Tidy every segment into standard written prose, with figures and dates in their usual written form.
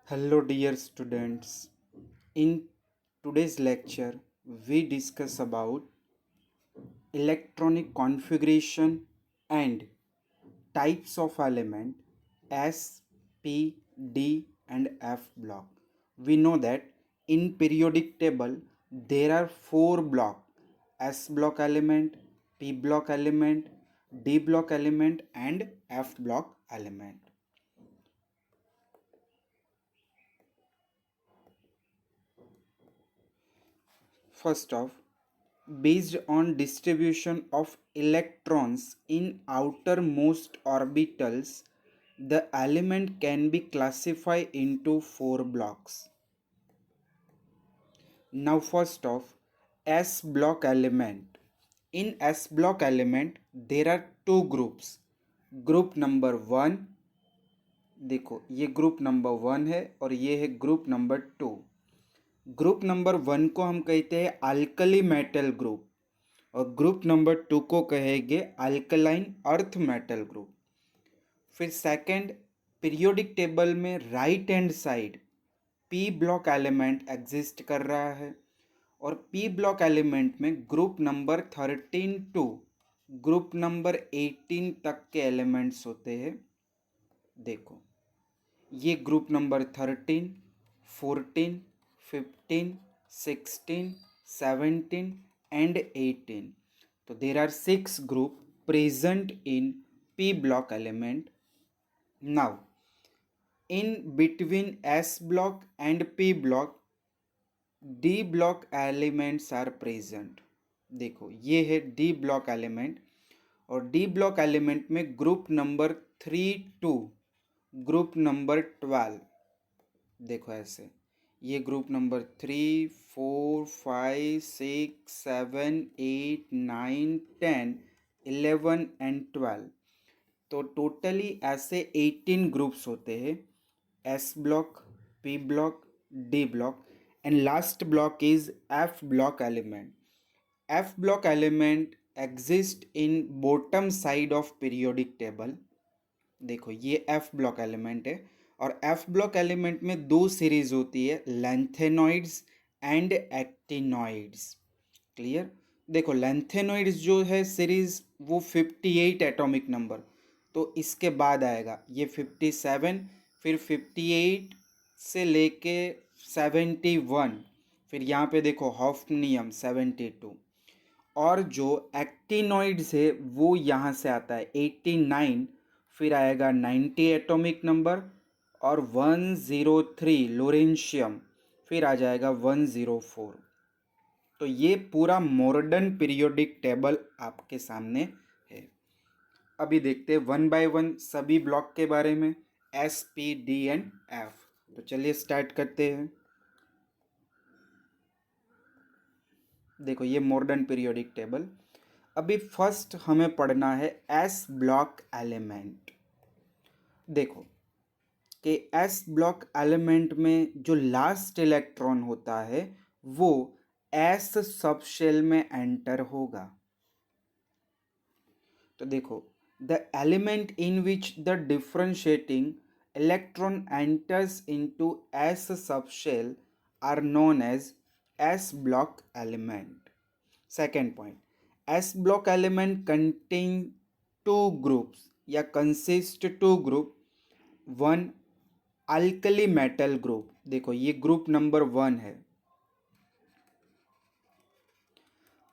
Hello, dear students. In today's lecture, we discuss about electronic configuration and types of element S, P, D, and F block. We know that in periodic table there are four block: S block element, P block element, D block element, and F block element. First off, based on distribution of electrons in outermost orbitals, the element can be classified into four blocks. Now first off, S block element. In S block element, there are two groups. Group number one, देखो ये group number one है और ये है group number two. Group number one को हम कहते हैं अल्कली मेटल ग्रुप और ग्रुप नंबर टू को कहेंगे अल्कलाइन अर्थ मेटल ग्रुप। फिर सेकंड, पीरियोडिक टेबल में right hand side P block element exist कर रहा है और पी ब्लॉक एलिमेंट में group number 13 to group number 18 तक के एलिमेंट्स होते हैं। देखो ये group number 13, 14, 15, 16, 17 and 18. So there are 6 group present in P block element. Now in between S block and P block D block elements are present. देखो ये है D block element और D block element में group number 3 to group number 12। देखो ऐसे ये group number 3, 4, 5, 6, 7, 8, 9, 10, 11 and 12। तो totally ऐसे 18 ग्रुप्स होते हैं। S block, P block, D block and last block is F block element. F block element exist in bottom side of periodic table. देखो ये F block element है और F block element में दो series होती है, लेंथेनॉइड्स एंड एक्टिनॉइड्स। क्लियर। देखो lanthanoids जो है सीरीज वो 58 एटॉमिक नंबर, तो इसके बाद आएगा ये 57, फिर 58 से लेके 71, फिर यहाँ पे देखो हॉफनियम 72 और जो एक्टिनॉइड्स है वो यहाँ से आता है 89, फिर आएगा 90 एटॉमिक नंबर और 103 लोरेंशियम, फिर आ जाएगा 104। तो ये पूरा मॉडर्न पीरियोडिक टेबल आपके सामने है। अभी देखते हैं वन बाय वन सभी ब्लॉक के बारे में, S, P, D and F. तो चलिए स्टार्ट करते हैं। देखो ये मॉडर्न पीरियोडिक टेबल। अभी फर्स्ट हमें पढ़ना है एस ब्लॉक एलिमेंट। देखो कि एस ब्लॉक एलिमेंट में जो लास्ट इलेक्ट्रॉन होता है वो एस सबशेल में एंटर होगा। तो देखो the element in which the differentiating electron enters into S subshell are known as S block element. Second point, S block element contain two groups या consist two group. One, alkali metal group. देखो ये group number one है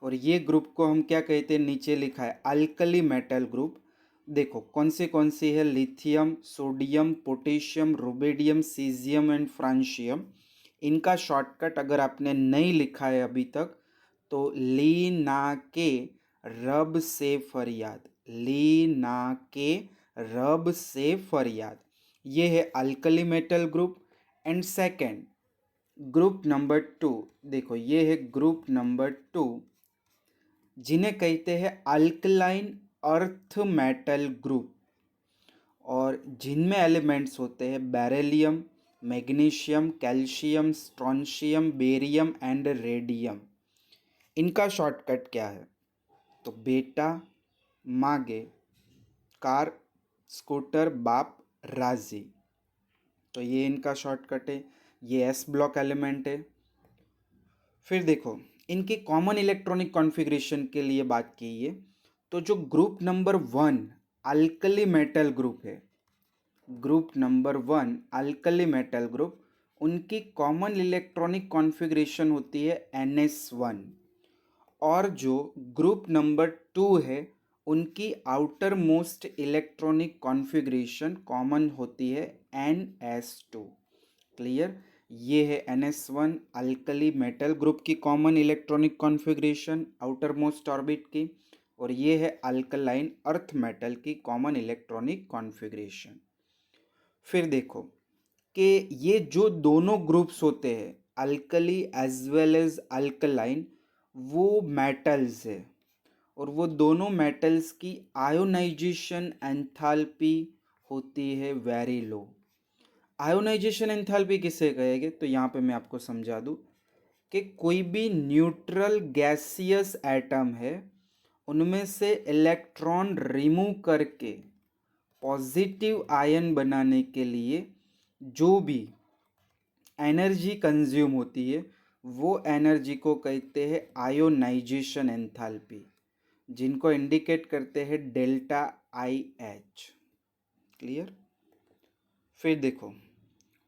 और ये group को हम क्या कहते हैं, नीचे लिखा है अल्कली मेटल ग्रुप। देखो कौन सी है, lithium, sodium, potassium, rubidium, caesium and francium. इनका शॉर्टकट अगर आपने नहीं लिखा है अभी तक तो ली ना के रब से फरियाद, ली ना के रब से फरियाद। ये है alkali metal group. And second group number to, देखो ये है ग्रुप नंबर टू जिन्हें कहते हैं अल्कलाइन अर्थ मेटल ग्रुप और जिनमें एलिमेंट्स होते हैं beryllium, magnesium, calcium, strontium, barium and radium. इनका शॉर्टकट क्या है, तो बेटा, मागे, कार, स्कूटर, बाप, राजी। तो ये इनका शॉर्टकट है, ये एस ब्लॉक एलिमेंट है। फिर देखो इनके कॉमन इलेक्ट्रॉनिक कॉन्फ़िगरेशन के लिए बात की है, तो जो group number 1 alkali metal group है, group number 1 alkali metal group, उनकी कॉमन इलेक्ट्रॉनिक कॉन्फ़िगरेशन होती है NS1। और जो ग्रुप नंबर 2 है उनकी outer most electronic configuration common होती है NS2। क्लियर? ये है NS1 अल्कली मेटल ग्रुप की common electronic configuration outer most orbit की, और ये है अल्कलाइन अर्थ मेटल की कॉमन इलेक्ट्रॉनिक कॉन्फ़िगरेशन। फिर देखो कि ये जो दोनों ग्रुप्स होते हैं alkali as well as alkaline, वो मेटल्स है, और वो दोनों मेटल्स की आयोनाइजेशन एंथैल्पी होती है वेरी लो। आयोनाइजेशन एंथैल्पी किसे कहेंगे, तो यहाँ पे मैं आपको समझा दूँ कि कोई भी न्यूट्रल गैसियस एटम है उनमें से इलेक्ट्रॉन रिमूव करके पॉजिटिव आयन बनाने के लिए जो भी एनर्जी कंज्यूम होती है वो एनर्जी को कहते हैं आयोनाइजेशन एंथैल्पी, जिनको इंडिकेट करते हैं डेल्टा IH। क्लियर? फिर देखो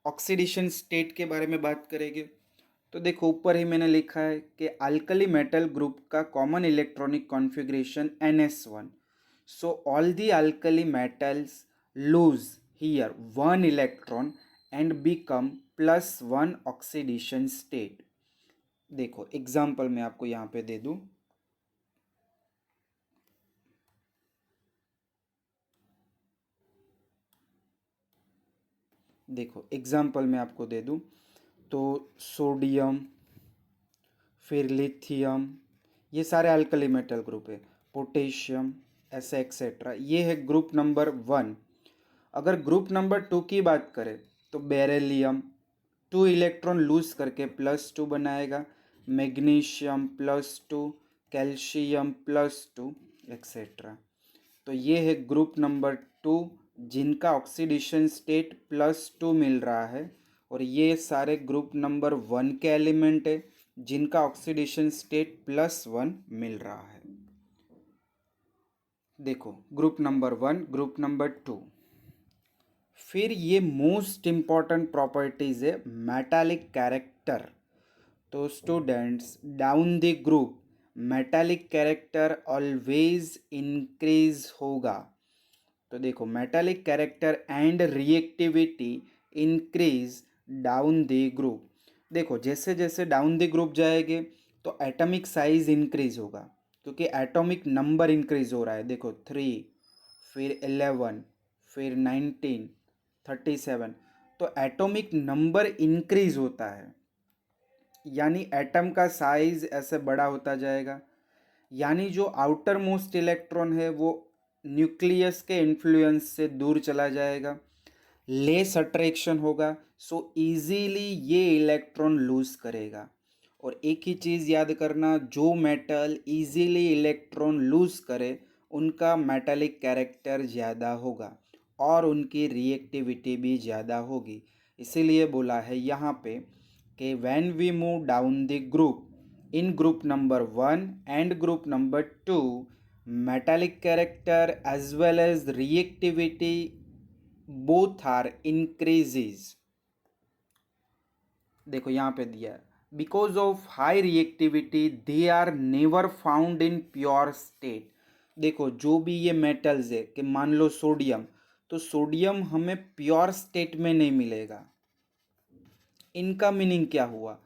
ऑक्सीडेशन स्टेट के बारे में बात करेंगे, तो देखो ऊपर ही मैंने लिखा है कि अल्कली मेटल ग्रुप का common electronic configuration NS1। So all the alkali metals lose here one electron and become +1 oxidation state. देखो एग्जाम्पल मैं आपको यहाँ पे दे दूँ, देखो एग्जाम्पल मैं आपको दे दूँ तो सोडियम, फिर लिथियम, ये सारे अल्कली मेटल ग्रुप है, पोटेशियम, ऐसे एक्सेट्रा, ये है ग्रुप नंबर 1। अगर ग्रुप नंबर 2 की बात करें तो बेरिलियम 2 इलेक्ट्रॉन लूज करके +2 बनाएगा, मैग्नीशियम +2, कैल्शियम +2 एक्सेट्रा। तो ये है ग्रुप नंबर 2 जिनका ऑक्सीडेशन स्टेट +2 मिल रहा है, और ये सारे ग्रुप नंबर 1 के एलिमेंट है जिनका ऑक्सीडेशन स्टेट +1 मिल रहा है। देखो ग्रुप नंबर 1, ग्रुप नंबर 2। फिर ये मोस्ट इम्पॉर्टेंट प्रॉपर्टीज है मेटालिक कैरेक्टर। तो students down the group metallic character always increase होगा। तो देखो metallic character and reactivity increase down the group. देखो जैसे जैसे डाउन द ग्रुप जाएंगे तो एटॉमिक साइज इंक्रीज होगा, क्योंकि एटॉमिक नंबर इंक्रीज हो रहा है। देखो 3, फिर 11, फिर 19, 37, तो एटॉमिक नंबर इंक्रीज होता है, यानी एटम का साइज ऐसे बड़ा होता जाएगा, यानी जो आउटर मोस्ट इलेक्ट्रॉन है वो न्यूक्लियस के इन्फ्लुएंस से दूर चला जाएगा, लेस अट्रैक्शन होगा, सो इजीली ये इलेक्ट्रॉन लूज करेगा। और एक ही चीज़ याद करना, जो मेटल इजीली इलेक्ट्रॉन लूज करे उनका मेटालिक कैरेक्टर ज़्यादा होगा और उनकी रिएक्टिविटी भी ज़्यादा होगी। इसीलिए बोला है यहाँ पे कि when we move down the group in group number 1 and group number 2, metallic character as well as reactivity both are increases। देखो यहाँ पे दिया है because of high reactivity they are never found in pure state. देखो जो भी ये metals है कि मान लो सोडियम, तो सोडियम हमें प्योर स्टेट में नहीं मिलेगा। इनका मीनिंग क्या हुआ,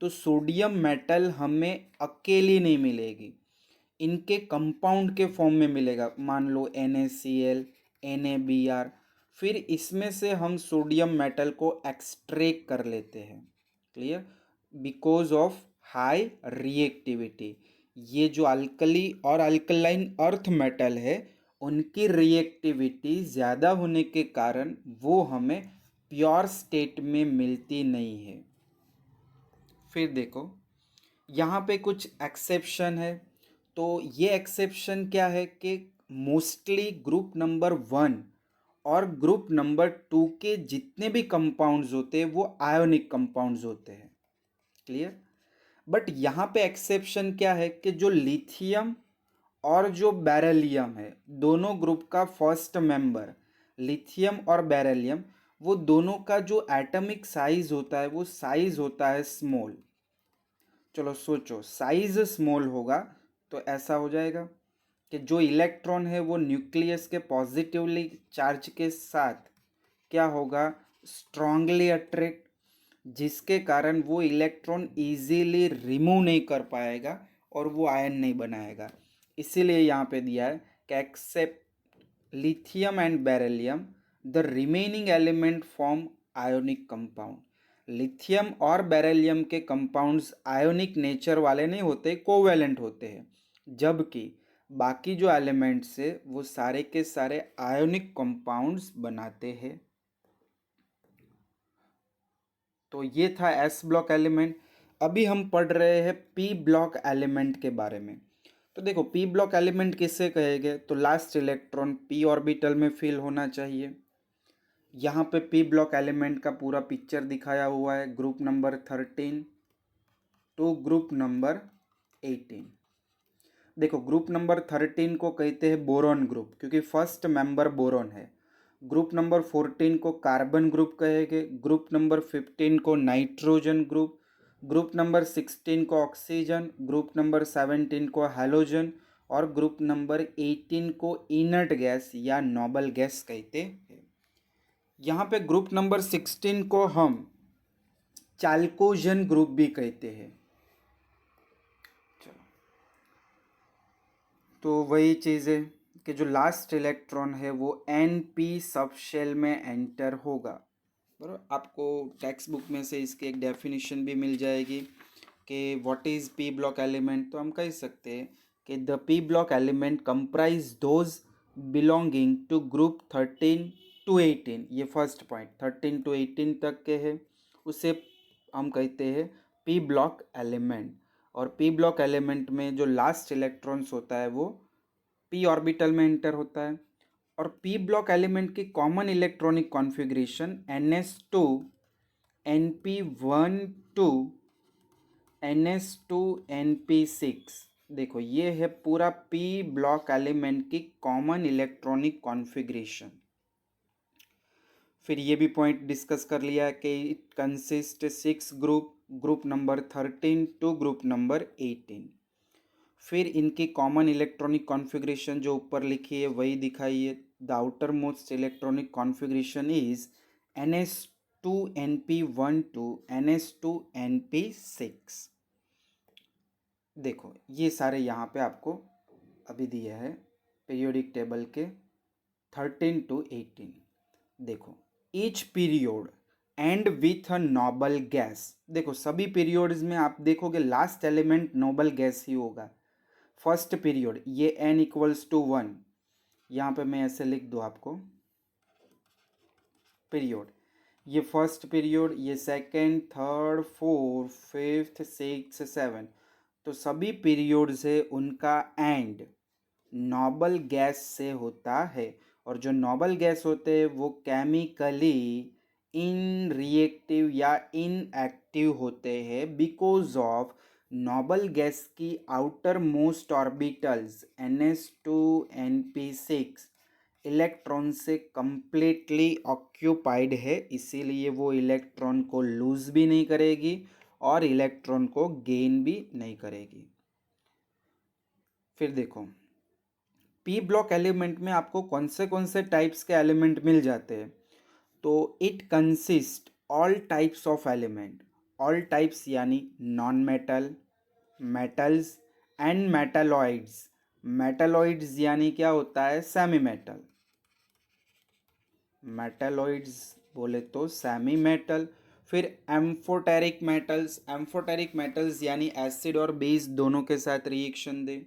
तो सोडियम मेटल हमें अकेली नहीं मिलेगी, इनके कंपाउंड के फॉर्म में मिलेगा। मान लो NaCl, NaBr, फिर इसमें से हम सोडियम मेटल को एक्सट्रैक्ट कर लेते हैं। Clear? Because of high reactivity. ये जो अल्कली और अल्कलाइन अर्थ मेटल है उनकी रिएक्टिविटी ज़्यादा होने के कारण वो हमें प्योर स्टेट में मिलती नहीं है। फिर देखो यहाँ पे कुछ एक्सेप्शन है, तो ये एक्सेप्शन क्या है कि मोस्टली ग्रुप नंबर 1 और ग्रुप नंबर 2 के जितने भी कंपाउंड्स होते हैं वो आयोनिक कंपाउंड्स होते हैं। क्लियर? बट यहाँ पे एक्सेप्शन क्या है कि जो लिथियम और जो बेरिलियम है, दोनों ग्रुप का फर्स्ट मेंबर लिथियम और बेरिलियम, वो दोनों का जो एटॉमिक साइज होता है वो साइज होता है स्मॉल। चलो सोचो, साइज स्मॉल होगा तो ऐसा हो जाएगा कि जो इलेक्ट्रॉन है वो न्यूक्लियस के पॉजिटिवली चार्ज के साथ क्या होगा, स्ट्रांगली अट्रैक्ट, जिसके कारण वो इलेक्ट्रॉन इजीली रिमूव नहीं कर पाएगा और वो आयन नहीं बनाएगा। इसीलिए यहाँ पे दिया है कि except lithium and beryllium the remaining element form ionic compound। Lithium और बेरिलियम के कंपाउंड्स आयोनिक नेचर वाले नहीं होते, कोवेलेंट होते हैं, जबकि बाकी जो एलिमेंट्स है वो सारे के सारे आयोनिक कंपाउंड्स बनाते हैं। तो ये था एस ब्लॉक एलिमेंट। अभी हम पढ़ रहे हैं पी ब्लॉक एलिमेंट के बारे में। तो देखो, पी ब्लॉक एलिमेंट किससे कहेंगे, तो लास्ट इलेक्ट्रॉन पी ऑर्बिटल में फिल होना चाहिए। यहाँ पे पी ब्लॉक एलिमेंट का पूरा पिक्चर दिखाया हुआ है, group number 13 to group number 18। देखो, ग्रुप नंबर 13 को कहते हैं बोरॉन ग्रुप, क्योंकि फर्स्ट मेंबर बोरॉन है। ग्रुप नंबर 14 को कार्बन ग्रुप कहेंगे, ग्रुप नंबर 15 को नाइट्रोजन ग्रुप, ग्रुप नंबर 16 को ऑक्सीजन, ग्रुप नंबर 17 को हैलोजन और ग्रुप नंबर 18 को इनर्ट गैस या नोबल गैस कहते हैं। यहाँ पे ग्रुप नंबर 16 को हम चाल्कोजन ग्रुप भी कहते हैं। तो वही चीज़ है कि जो लास्ट इलेक्ट्रॉन है वो एन-पी सबशेल में एंटर होगा। बराबर, आपको टेक्स्ट बुक में से इसकी एक डेफिनेशन भी मिल जाएगी कि what is P block element. तो हम कह सकते हैं कि the P block element comprise those belonging to group 13 to 18। ये फर्स्ट पॉइंट 13 टू 18 तक के है, उसे हम कहते हैं पी ब्लॉक एलिमेंट। और पी ब्लॉक एलिमेंट में जो लास्ट इलेक्ट्रॉन्स होता है वो पी ऑर्बिटल में एंटर होता है। और पी ब्लॉक एलिमेंट की common electronic configuration NS2 NP12 NS2 NP6। देखो, ये है पूरा पी ब्लॉक एलिमेंट की कॉमन इलेक्ट्रॉनिक कॉन्फ़िगरेशन। फिर ये भी पॉइंट डिस्कस कर लिया है कि it consist 6 group number 13 to group number 18। फिर इनकी कॉमन इलेक्ट्रॉनिक कॉन्फ़िगरेशन जो ऊपर लिखी है वही दिखाई है। The outer most electronic configuration is NS2NP12 NS2NP6। देखो, ये सारे यहाँ पे आपको अभी दिया है पीरियोडिक टेबल के 13 टू 18। देखो, each period and with a noble gas. देखो, सभी पीरियड्स में आप देखोगे लास्ट एलिमेंट नोबल गैस ही होगा। फर्स्ट पीरियड ये n इक्वल्स टू 1, यहाँ पे मैं ऐसे लिख दूँ आपको पीरियड, ये फर्स्ट पीरियड, ये second, third, fourth, fifth, six, seven. तो सभी पीरियड्स है उनका एंड नोबल गैस से होता है। और जो नोबल गैस होते हैं वो केमिकली इन रिएक्टिव या इनएक्टिव होते हैं बिकॉज ऑफ नोबल गैस की outer most orbitals NS2 NP6 electron से कंप्लीटली ऑक्यूपाइड है, इसीलिए वो इलेक्ट्रॉन को लूज भी नहीं करेगी और इलेक्ट्रॉन को गेन भी नहीं करेगी। फिर देखो, पी ब्लॉक एलिमेंट में आपको कौन से टाइप्स के एलिमेंट मिल जाते हैं, तो it consist all types of element. All types यानी non metal, metals and metalloids. Metalloids यानी क्या होता है, सेमी मेटल। मेटालॉइड्स बोले तो सेमी मेटल। फिर एम्फोटेरिक मेटल्स। एम्फोटेरिक मेटल्स यानी एसिड और बेस दोनों के साथ रिएक्शन दे।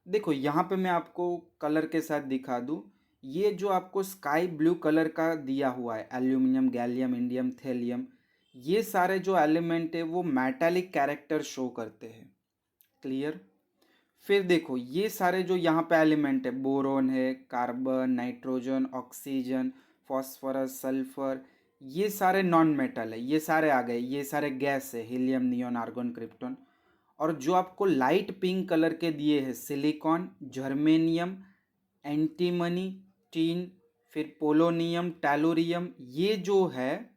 देखो, यहाँ पे मैं आपको कलर के साथ दिखा दूँ, ये जो आपको स्काई ब्लू कलर का दिया हुआ है, एल्यूमिनियम, गैलियम, इंडियम, थेलियम, ये सारे जो एलिमेंट है वो मेटालिक कैरेक्टर शो करते हैं। क्लियर? फिर देखो ये सारे जो यहाँ पे एलिमेंट है, बोरोन है, carbon, nitrogen, oxygen, phosphorus, sulphur, ये सारे नॉन मेटल है, ये सारे आ गए, ये सारे गैस है, हीलियम, नियोन, आर्गन, क्रिप्टॉन। और जो आपको लाइट पिंक कलर के दिए हैं, सिलिकॉन, जर्मेनियम, एंटीमनी, टीन, फिर पोलोनियम, टैलोरियम, ये जो है,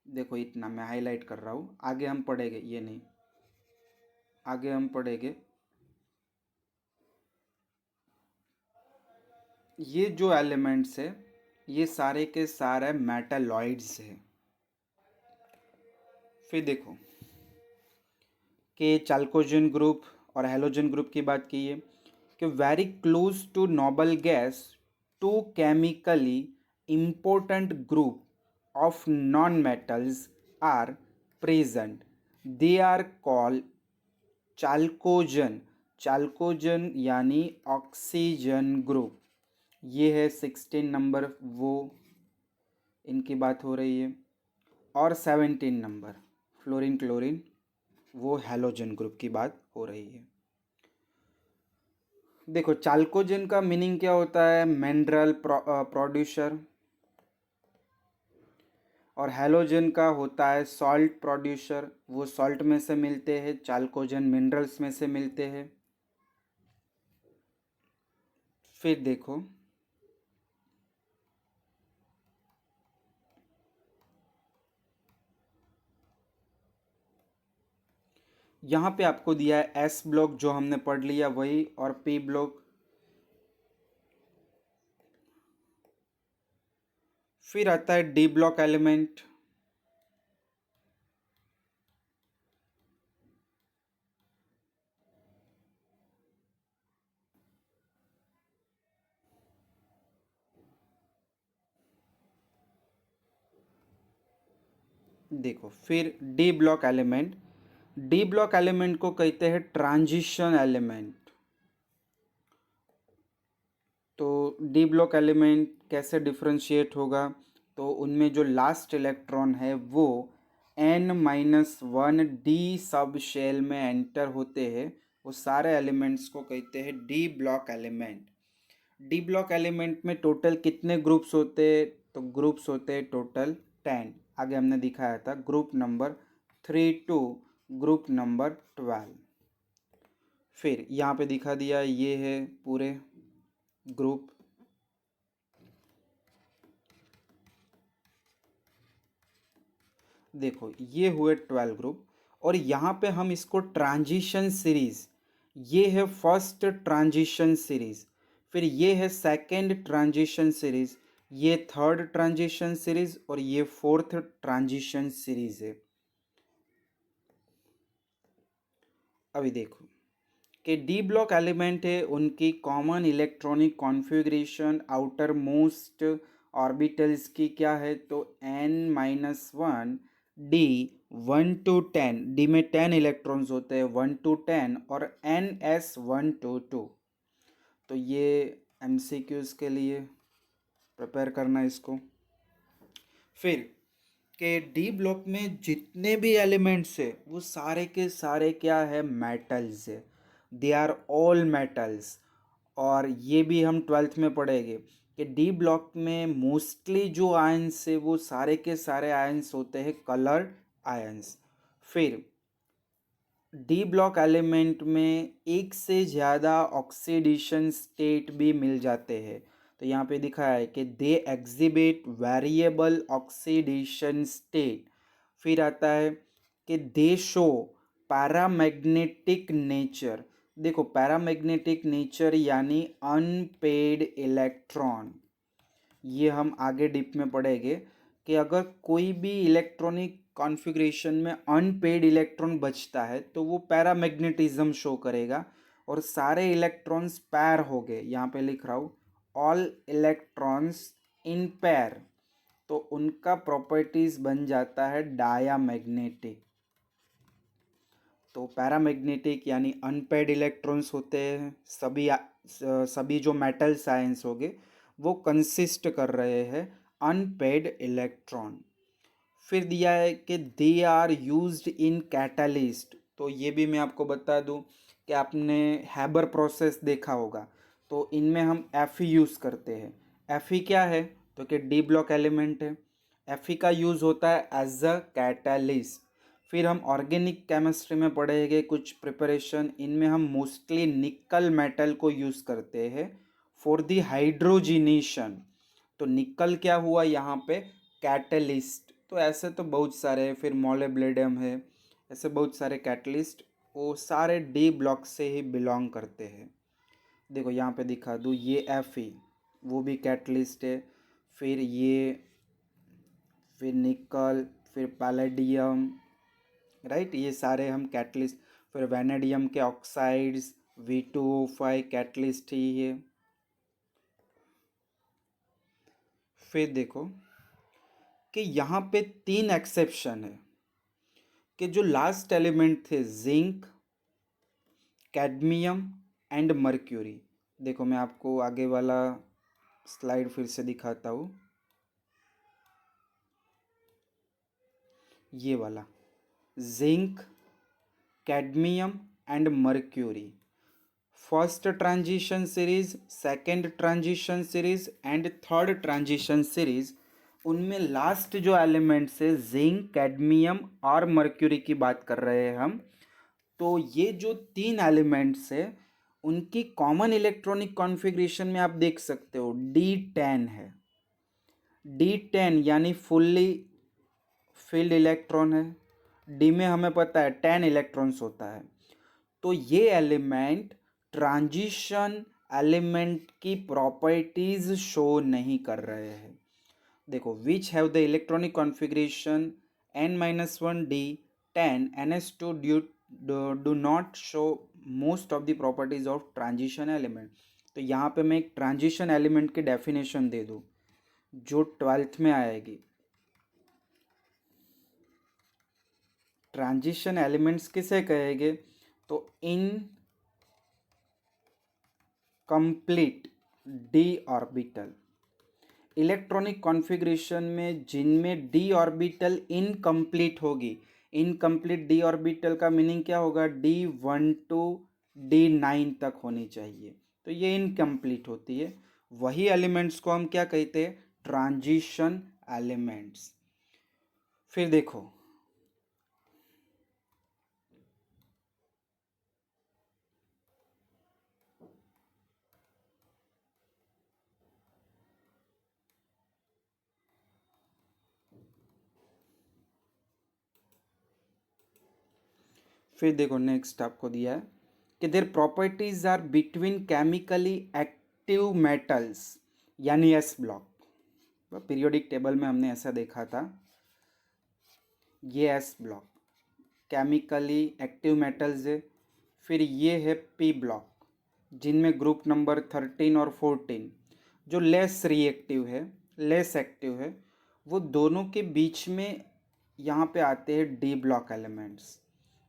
देखो इतना मैं हाईलाइट कर रहा हूँ, आगे हम पढ़ेंगे, ये नहीं, आगे हम पढ़ेंगे। ये जो एलिमेंट्स है, ये सारे के सारे मेटालॉइड्स है। फिर देखो कि चाल्कोजन ग्रुप और हेलोजन ग्रुप की बात की है कि very close to noble gas, to chemically important group of non-metals are present. They are called chalcogen. चाल्कोजन यानी ऑक्सीजन ग्रुप, ये है 16 नंबर, वो इनकी बात हो रही है। और 17 नंबर फ्लोरीन क्लोरीन, वो हैलोजन ग्रुप की बात हो रही है। देखो चाल्कोजन का मीनिंग क्या होता है, मिनरल प्रोड्यूसर। और हैलोजन का होता है सॉल्ट प्रोड्यूसर, वो सॉल्ट में से मिलते हैं। चाल्कोजन मिनरल्स में से मिलते हैं। फिर देखो यहाँ पे आपको दिया है एस ब्लॉक, जो हमने पढ़ लिया वही, और पी ब्लॉक। फिर आता है डी ब्लॉक एलिमेंट। देखो फिर D block element, D block element को कहते हैं ट्रांजिशन एलिमेंट। तो डी ब्लॉक एलिमेंट कैसे डिफ्रेंशिएट होगा, तो उनमें जो लास्ट इलेक्ट्रॉन है वो n-1 डी सब शेल में एंटर होते हैं, वो सारे एलिमेंट्स को कहते हैं D block element. D block element में टोटल कितने ग्रुप्स होते हैं, तो ग्रुप्स होते हैं टोटल 10। आगे हमने दिखाया था group number 3 to group number 12। फिर यहाँ पे दिखा दिया, ये है पूरे ग्रुप। देखो ये हुए 12 ग्रुप, और यहाँ पे हम इसको ट्रांजिशन सीरीज, ये है फर्स्ट ट्रांजिशन सीरीज, फिर ये है सेकंड ट्रांजिशन सीरीज, ये थर्ड ट्रांजिशन सीरीज, और ये फोर्थ ट्रांजिशन सीरीज है। अभी देखो कि डी ब्लॉक एलिमेंट है, उनकी common electronic configuration outer most orbitals की क्या है, तो n-1 डी 1 to 10, डी में 10 इलेक्ट्रॉन्स होते हैं, 1 to 10, और ns 1 to 2। तो ये एमसीक्यूज़ के लिए प्रिपेयर करना इसको। फिर के डी ब्लॉक में जितने भी एलिमेंट्स है वो सारे के सारे क्या है, मेटल्स है, दे आर ऑल मेटल्स। और ये भी हम 12th में पढ़ेंगे कि डी ब्लॉक में मोस्टली जो आयंस है वो सारे के सारे आयंस होते हैं कलर्ड आयंस। फिर डी ब्लॉक एलिमेंट में एक से ज़्यादा ऑक्सीडेशन स्टेट भी मिल जाते हैं। तो यहाँ पे दिखा है कि they exhibit variable oxidation state. फिर आता है कि दे शो पैरामैग्नेटिक नेचर। देखो पैरामैग्नेटिक नेचर यानी अनपेड इलेक्ट्रॉन, ये हम आगे डीप में पढ़ेंगे कि अगर कोई भी इलेक्ट्रॉनिक कॉन्फ़िगरेशन में अनपेड इलेक्ट्रॉन बचता है तो वो पैरामैग्नेटिज्म शो करेगा, और सारे इलेक्ट्रॉन्स पैर हो गए, यहाँ पे लिख रहा हूँ ऑल इलेक्ट्रॉन्स इन पैर, तो उनका प्रॉपर्टीज बन जाता है डायामैग्नेटिक। तो पैरामैग्नेटिक यानी अनपेड इलेक्ट्रॉन्स होते हैं, सभी जो मेटल साइंस हो गए वो कंसिस्ट कर रहे हैं अनपेड इलेक्ट्रॉन। फिर दिया है कि they are used in catalyst. तो ये भी मैं आपको बता दूं कि आपने हैबर प्रोसेस देखा होगा, तो इनमें हम Fe यूज़ करते हैं। Fe क्या है? तो कि डी ब्लॉक एलिमेंट है। Fe का यूज़ होता है एज अ कैटलिस्ट। फिर हम ऑर्गेनिक केमिस्ट्री में पढ़ेंगे कुछ प्रिपरेशन, इनमें हम मोस्टली निकल मेटल को यूज़ करते हैं फॉर द हाइड्रोजिनेशन। तो निकल क्या हुआ यहाँ पे? कैटलिस्ट। तो ऐसे तो बहुत सारे हैं, फिर मोलिब्डेनम है, ऐसे बहुत सारे कैटलिस्ट, वो सारे डी ब्लॉक से ही बिलोंग करते हैं। देखो यहाँ पे दिखा दूँ, ये Fe वो भी कैटलिस्ट है। फिर ये, फिर निकल, फिर पैलेडियम, राइट, ये सारे हम कैटलिस्ट। फिर वैनेडियम के ऑक्साइड्स V2O5 कैटलिस्ट ही है। फिर देखो कि यहाँ पे 3 एक्सेप्शन है कि जो लास्ट एलिमेंट थे जिंक, कैडमियम एंड मर्क्यूरी। देखो मैं आपको आगे वाला स्लाइड फिर से दिखाता हूँ, ये वाला zinc, cadmium and mercury. First transition series, second transition series and third transition series, उनमें लास्ट जो एलिमेंट्स है जिंक, कैडमियम और मर्क्यूरी की बात कर रहे हैं हम। तो ये जो 3 एलिमेंट्स है उनकी कॉमन इलेक्ट्रॉनिक कॉन्फ़िगरेशन में आप देख सकते हो D10 है। D10 यानी फुल्ली फील्ड इलेक्ट्रॉन है। डी में हमें पता है 10 इलेक्ट्रॉन्स होता है। तो ये एलिमेंट ट्रांजिशन एलिमेंट की प्रॉपर्टीज शो नहीं कर रहे हैं। देखो, which have the electronic configuration N-1D10 NS2 do not show most of the properties of transition element. तो यहाँ पे मैं एक ट्रांजिशन एलिमेंट की डेफिनेशन दे दूँ जो 12th में आएगी। ट्रांजिशन एलिमेंट्स किसे कहेंगे? तो in complete D orbital, electronic configuration में जिनमें डी ऑर्बिटल इनकम्प्लीट होगी। इनकम्प्लीट डी ऑर्बिटल का मीनिंग क्या होगा? D1 टू D9 तक होनी चाहिए, तो ये इनकम्प्लीट होती है। वही एलिमेंट्स को हम क्या कहते हैं? Transition elements. फिर देखो, नेक्स्ट आपको दिया है कि their properties are between chemically active metals, यानी एस ब्लॉक। पीरियोडिक टेबल में हमने ऐसा देखा था, ये S block chemically active metals है। फिर ये है पी ब्लॉक जिनमें ग्रुप नंबर 13 और 14 जो लेस रिएक्टिव है, लेस एक्टिव है, वो दोनों के बीच में यहाँ पे आते हैं डी ब्लॉक एलिमेंट्स।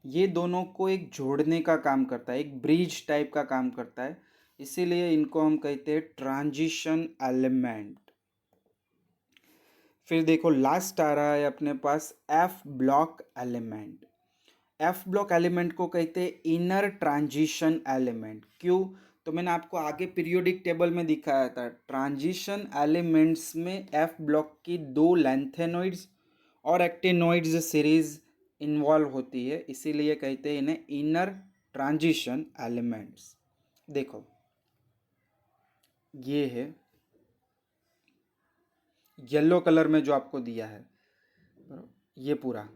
ये दोनों को एक जोड़ने का काम करता है, एक ब्रिज टाइप का काम करता है, इसीलिए इनको हम कहते हैं ट्रांजिशन एलिमेंट। फिर देखो लास्ट आ रहा है अपने पास F block element. F block element को कहते हैं इनर ट्रांजिशन एलिमेंट। क्यों? तो मैंने आपको आगे पीरियोडिक टेबल में दिखाया था, ट्रांजिशन एलिमेंट्स में एफ ब्लॉक की 2 लैंथेनॉइड्स और एक्टिनॉइड्स सीरीज इन्वॉल्व होती है, इसीलिए कहते हैं इन्हें इनर ट्रांजिशन एलिमेंट्स। देखो ये है येलो कलर में जो आपको दिया है, ये पूरा,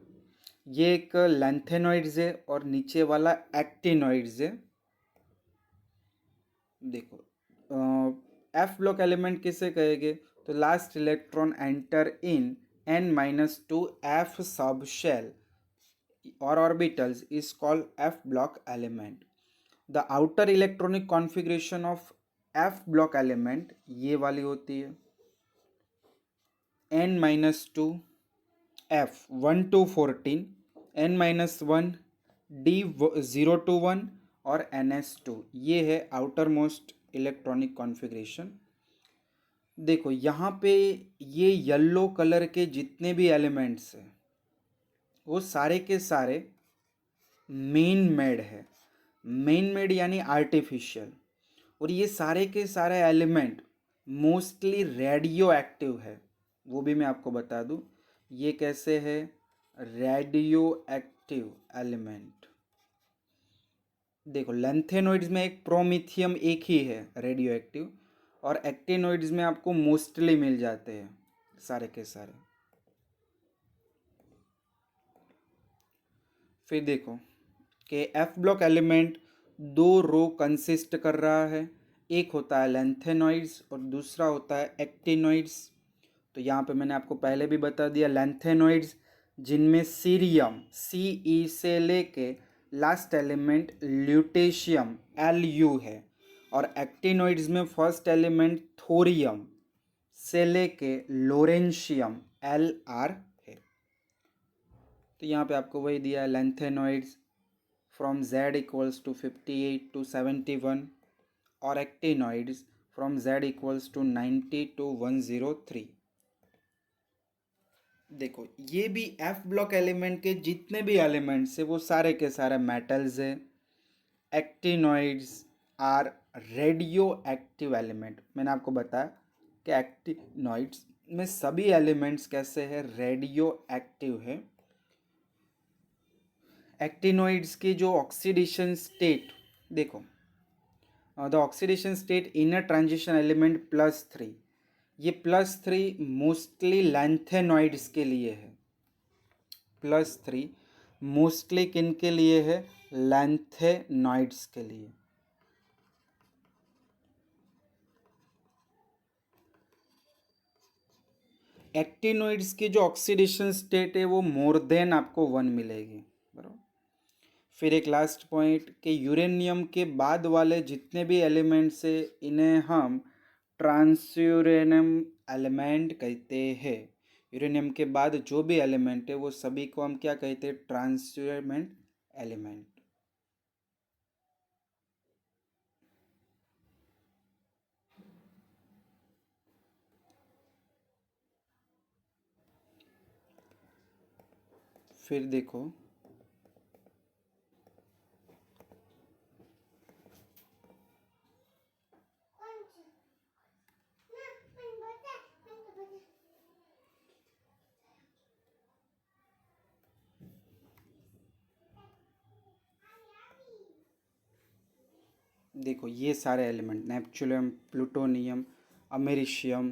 ये एक लैंथेनॉइड्स है और नीचे वाला एक्टिनॉइड्स है। देखो एफ ब्लॉक एलिमेंट किसे कहेंगे? तो last electron enter in N-2 F sub shell और orbitals is called F block element. The outer electronic configuration of F block element ये वाली होती है N-2 F 1 to 14, N-1 D 0 to 1 और NS2, ये है आउटर मोस्ट इलेक्ट्रॉनिक कॉन्फ़िगरेशन। देखो यहाँ पे ये येलो कलर के जितने भी एलिमेंट्स हैं वो सारे के सारे मेन मेड है। मेन मेड यानी आर्टिफिशियल। और ये सारे के सारे एलिमेंट मोस्टली रेडियो एक्टिव है, वो भी मैं आपको बता दूं। ये कैसे है? Radio active element. देखो लेंथेनोइड्स में एक प्रोमिथियम एक ही है रेडियो एक्टिव, और एक्टिनोइड्स में आपको मोस्टली मिल जाते हैं सारे के सारे। फिर देखो कि एफ ब्लॉक एलिमेंट दो रो कंसिस्ट कर रहा है, एक होता है लेंथेनॉइड्स और दूसरा होता है एक्टिनॉइड्स। तो यहाँ पे मैंने आपको पहले भी बता दिया, लेंथेनॉइड्स जिनमें सीरियम सी ई से लेके last element lutetium L U है, और एक्टिनॉइड्स में फर्स्ट एलिमेंट थोरियम से लेके लोरेंशियम एल आर है। तो यहाँ पे आपको वही दिया है, lanthanoids from Z equals to 58 to 71, और actinoids from Z equals to 90 to 103। देखो ये भी एफ ब्लॉक एलिमेंट के जितने भी एलिमेंट्स है वो सारे के सारे मेटल्स है। Actinoids are radioactive element. मैंने आपको बताया कि एक्टिनॉइड्स में सभी एलिमेंट्स कैसे है? रेडियो एक्टिव है। एक्टिनॉइड्स की जो ऑक्सीडेशन स्टेट देखो, the oxidation state inner transition element +3, ये +3 मोस्टली लैंथेनॉइड्स के लिए है। +3 मोस्टली किन के लिए है? लैंथेनॉइड्स के लिए। एक्टिनॉइड्स की जो ऑक्सीडेशन स्टेट है वो मोर देन आपको 1 मिलेगी, बराबर। फिर एक लास्ट पॉइंट कि यूरेनियम के बाद वाले जितने भी एलिमेंट्स है इन्हें हम ट्रांसयूरेनियम एलिमेंट कहते हैं। यूरेनियम के बाद जो भी एलिमेंट है वो सभी को हम क्या कहते हैं? ट्रांसयूरेनियम एलिमेंट। फिर देखो देखो ये सारे एलिमेंट नेपच्यूनियम, प्लूटोनियम, अमेरिशियम,